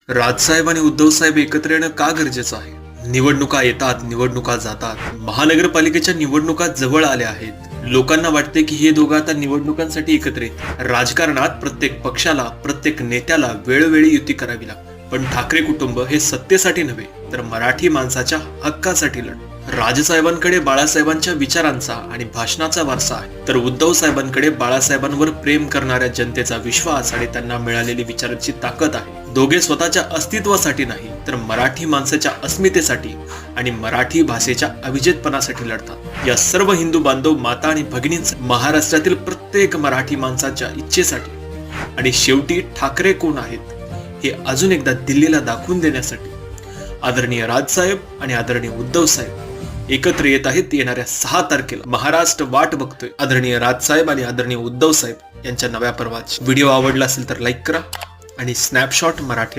राजसाहेब आणि उद्धव साहेब एकत्र येणं का गरजेचं आहे? निवडणुका येतात, निवडणुका जातात. महानगरपालिकेच्या निवडणुका जवळ आल्या आहेत. लोकांना वाटते की हे दोघं आता निवडणुकांसाठी एकत्र येतील. राजकारणात प्रत्येक पक्षाला, प्रत्येक नेत्याला वेळोवेळी युती करावी लागते. पण ठाकरे कुटुंब हे सत्तेसाठी नव्हे तर मराठी माणसाच्या हक्कासाठी लढ. राजसाहेबांकडे बाळासाहेबांच्या विचारांचा आणि भाषणाचा वारसा आहे, तर उद्धव साहेबांकडे बाळासाहेबांवर प्रेम करणाऱ्या जनतेचा विश्वास आणि त्यांना मिळालेली विचारांची ताकद आहे. दोघे स्वतःच्या अस्तित्वासाठी नाही तर मराठी माणसाच्या अस्मितेसाठी आणि मराठी भाषेच्या अविजेतपणासाठी लढतात. या सर्व हिंदू बांधव, माता आणि भगिनींचा, महाराष्ट्रातील प्रत्येक मराठी माणसाच्या इच्छेसाठी आणि शेवटी ठाकरे कोण आहेत हे अजून एकदा दिल्लीला दाखवून देण्यासाठी आदरणीय राजसाहेब आणि आदरणीय उद्धव साहेब एकत्र येत आहेत. येणाऱ्या 6 तारखेला महाराष्ट्र वाट बघतोय आदरणीय राजसाहेब आणि आदरणीय उद्धव साहेब यांच्या नव्या पर्वाची. व्हिडिओ आवडला असेल तर लाईक करा आणि स्नॅपशॉट मराठीला